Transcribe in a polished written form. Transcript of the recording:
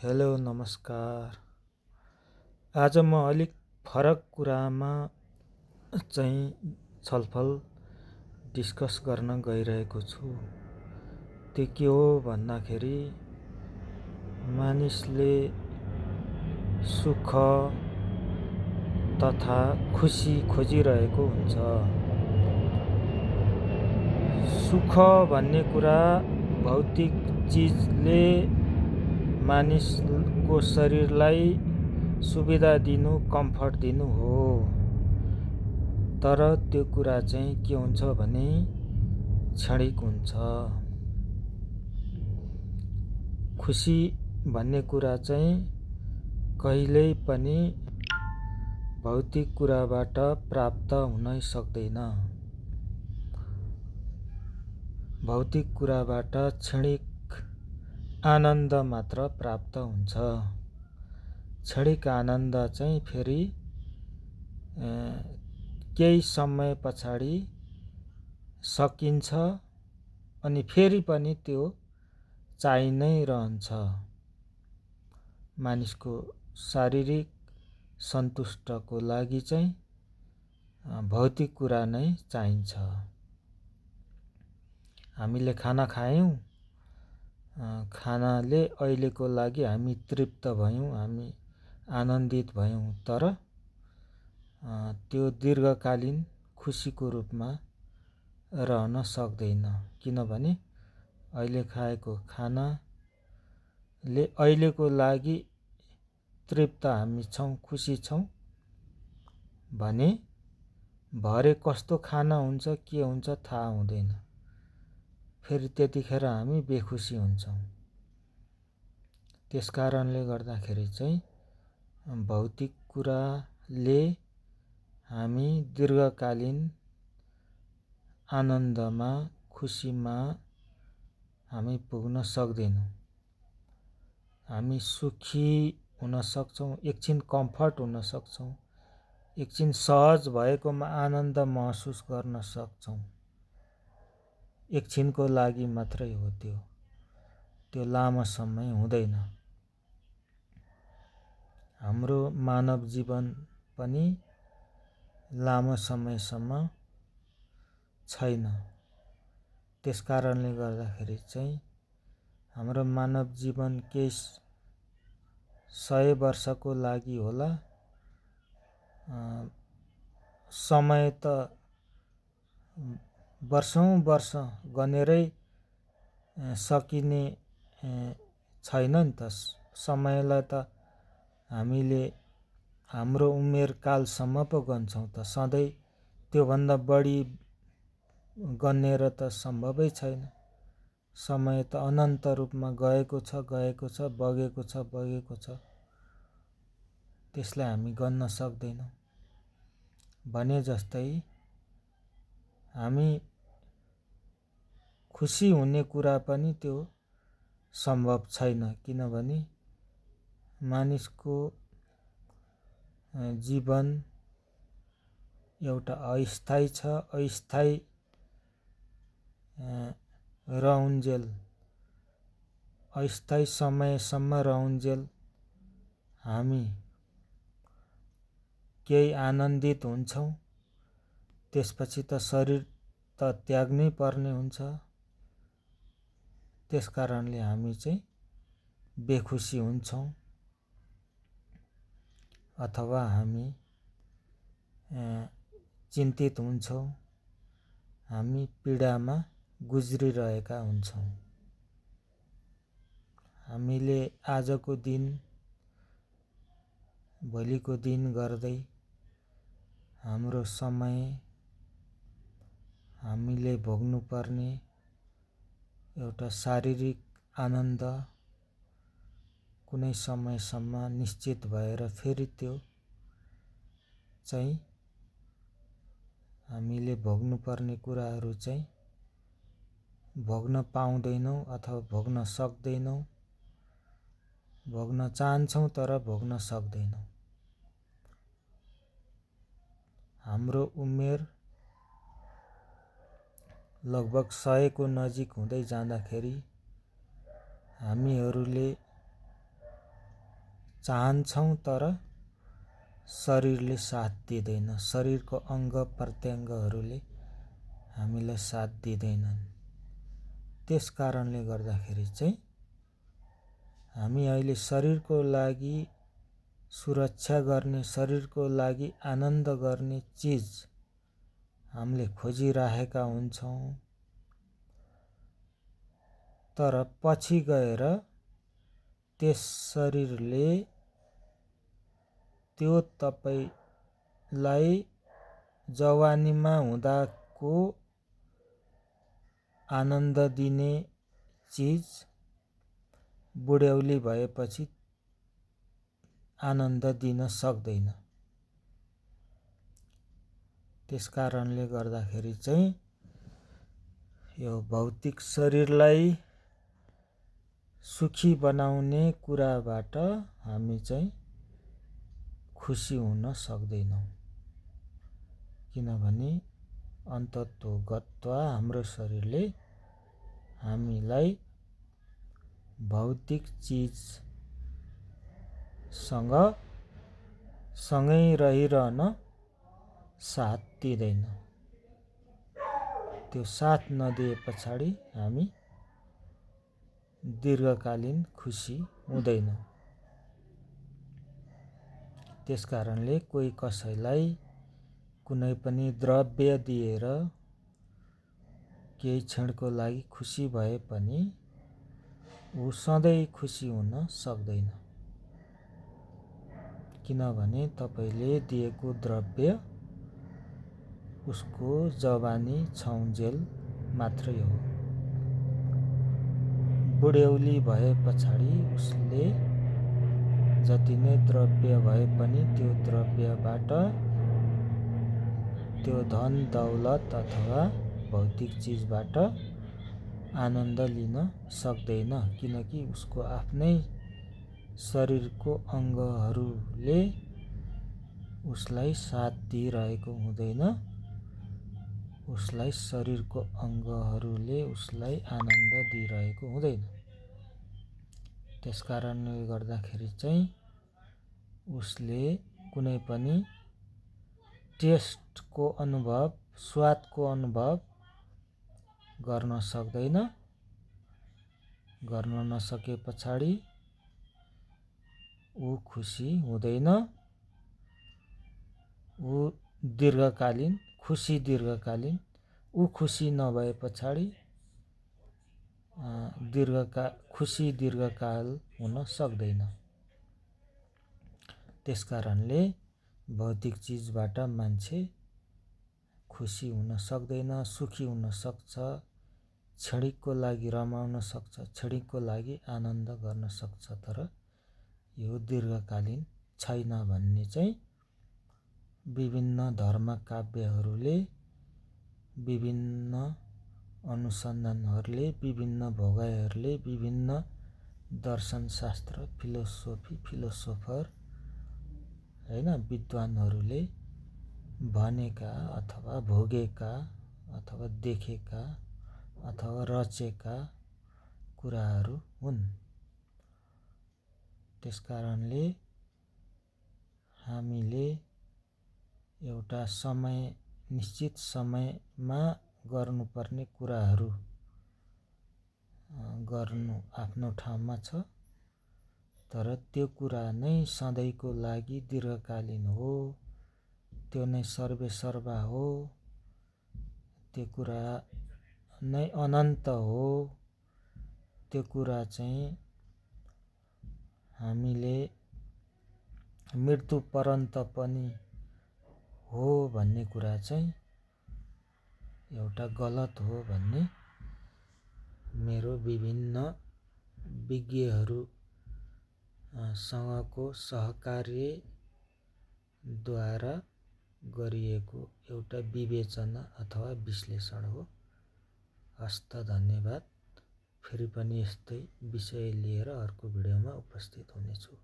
Hello नमस्कार। आज म अलिक फरक कुरामा चाहिँ छलफल डिस्कस गर्न गइरहेको छु। त्यो के हो भन्दाखेरि मानिसले सुख तथा खुसी खोजिरहेको हुन्छ। सुख भन्ने कुरा भौतिक चिजले मानिसको शरीरलाई सुविधा दिनु, कम्फर्ट दिनु हो। तर त्यो कुरा चाहिँ के हुन्छ भने क्षणिक हुन्छ। खुसी भन्ने कुरा चाहिँ कहिल्यै पनि भौतिक कुराबाट प्राप्त हुन सक्दैन। भौतिक कुराबाट क्षणिक आनन्द मात्र प्राप्त हुन्छ। क्षणिक आनन्द चाहिँ फेरि केही समय पछाडि सकिन्छ अनि फेरि पनि त्यो चाहिँ नै रहन्छ। मानिसको शारीरिक सन्तुष्टको लागि चाहिँ भौतिक कुरा नै चाहिन्छ। हामीले खाना खायौँ, खानाले अहिलेको लागि हामी तृप्त भयौँ, हामी आनन्दित भयौँ, तर त्यो दीर्घकालीन खुसीको रूपमा रहन सक्दैन। किनभने अहिले खाएको खानाले अहिलेको लागि तृप्त हामी छौँ, खुसी छौँ भने भरे कस्तो खाना हुन्छ, के हुन्छ थाहा हुँदैन। फेरि त्यतिखेर हामी बेखुसी हुन्छौँ। त्यस कारणले गर्दाखेरि चाहिँ भौतिक कुराले हामी दीर्घकालीन आनन्दमा, खुसीमा हामी पुग्न सक्दैनौँ। हामी सुखी हुन सक्छौँ, एकछिन कम्फर्ट हुन सक्छौँ, एकछिन सहज भएकोमा आनन्द महसुस गर्न सक्छौँ। एकछिनको लागि मात्रै हो त्यो लामो समय हुँदैन। हाम्रो मानव जीवन पनि लामो समयसम्म छैन। त्यस कारणले गर्दाखेरि चाहिँ हाम्रो मानव जीवन केही 100 वर्षको लागि होला। समय त वर्षौं वर्ष गनेरै सकिने छैन नि त। समयलाई त हामीले हाम्रो उमेरकालसम्म पो गन्छौँ त, सधैँ त्योभन्दा बढी गनेर त सम्भवै छैन। समय त अनन्त रूपमा गएको छ, बगेको छ। त्यसलाई हामी गन्न सक्दैनौँ। भने जस्तै हामी खुसी हुने कुरा पनि त्यो सम्भव छैन। किनभने मानिसको जीवन एउटा अस्थायी छ। अस्थायी रहउन्जेल, अस्थायी समयसम्म रहउन्जेल हामी केही आनन्दित हुन्छौँ। त्यसपछि त शरीर त त्याग्नै पर्ने हुन्छ। त्यस कारणले हामी चाहिँ बेखुसी हुन्छौँ अथवा हामी चिन्तित हुन्छौँ, हामी पीडामा गुज्रिरहेका हुन्छौँ। हामीले आजको दिन भोलिको दिन गर्दै हाम्रो समय, हामीले भोग्नुपर्ने एउटा शारीरिक आनन्द कुनै समयसम्म निश्चित भएर फेरि त्यो चाहिँ हामीले भोग्नुपर्ने कुराहरू चाहिँ भोग्न पाउँदैनौँ अथवा भोग्न सक्दैनौँ। भोग्न चाहन्छौँ तर भोग्न सक्दैनौँ। हाम्रो उमेर लगभग 100 को नजिक हुँदै जाँदाखेरि हामीहरूले चाहन्छौँ तर शरीरले साथ दिँदैन, शरीरको अङ्ग प्रत्यङ्गहरूले हामीलाई साथ दिँदैनन्। त्यस कारणले गर्दाखेरि चाहिँ हामी अहिले शरीरको लागि सुरक्षा गर्ने, शरीरको लागि आनन्द गर्ने चिज हामीले खोजिराखेका हुन्छौँ, तर पछि गएर त्यस शरीरले त्यो तपाईलाई जवानीमा हुँदाको आनन्द दिने चिज बुढ्यौली भएपछि आनन्द दिन सक्दैन। त्यस कारणले गर्दाखेरि चाहिँ यो भौतिक शरीरलाई सुखी बनाउने कुराबाट हामी चाहिँ खुसी हुन सक्दैनौँ, किनभने अन्ततोगत्वा हाम्रो शरीरले हामीलाई भौतिक चिजसँग सँगै रहिरहन साथ दिँदैन। त्यो साथ नदिए पछाडि हामी दीर्घकालीन खुसी हुँदैनौँ। त्यस कारणले कोही कसैलाई कुनै पनि द्रव्य दिएर केही क्षणको लागि खुसी भए पनि ऊ सधैँ खुसी हुन सक्दैन, किनभने तपाईले दिएको द्रव्य उसको जवानी छाउन्जेल मात्रै हो। बुढ्यौली भए पछाडि उसले जति नै द्रव्य भए पनि त्यो द्रव्यबाट त्यो धन दौलत अथवा भौतिक चिजबाट आनन्द लिन सक्दैन, किनकि उसको आफ्नै शरीरको अङ्गहरूले उसलाई साथ दिइरहेको हुँदैन, उसलाई शरीरको अङ्गहरूले उसलाई आनन्द दिइरहेको हुँदैन। त्यस कारणले गर्दाखेरि चाहिँ उसले कुनै पनि टेस्टको अनुभव, स्वादको अनुभव गर्न सक्दैन। गर्न नसके पछाडि ऊ खुसी हुँदैन। ऊ दीर्घकालीन ऊ खुसी नभए पछाडि खुसी दीर्घकाल हुन सक्दैन। त्यस कारणले भौतिक चिजबाट मान्छे खुसी हुन सक्दैन, सुखी हुन सक्छ, क्षणिकको लागि रमाउन सक्छ, क्षणिकको लागि आनन्द गर्न सक्छ, तर यो दीर्घकालीन छैन भन्ने चाहिँ विभिन्न धर्म काव्यहरूले, विभिन्न अनुसन्धानहरूले, विभिन्न भोगाइहरूले, विभिन्न दर्शनशास्त्र फिलोसोफर हैन विद्वानहरूले भनेका अथवा भोगेका अथवा देखेका अथवा रचेका कुराहरू हुन्। त्यसकारणले हामीले एउटा समय, निश्चित समयमा गर्नुपर्ने कुराहरू गर्नु आफ्नो ठाउँमा छ, तर त्यो कुरा नै सधैँको लागि दीर्घकालीन हो, त्यो नै सर्वेसर्वा हो, त्यो कुरा नै अनन्त हो, त्यो कुरा चाहिँ हामीले मृत्यु पर्यन्त पनि हो भन्ने कुरा चाहिँ एउटा गलत हो भन्ने मेरो विभिन्न विज्ञहरूसँगको सहकार्यद्वारा गरिएको एउटा विवेचना अथवा विश्लेषण हो। हस्त धन्यवाद। फेरि पनि यस्तै विषय लिएर अर्को भिडियोमा उपस्थित हुनेछु।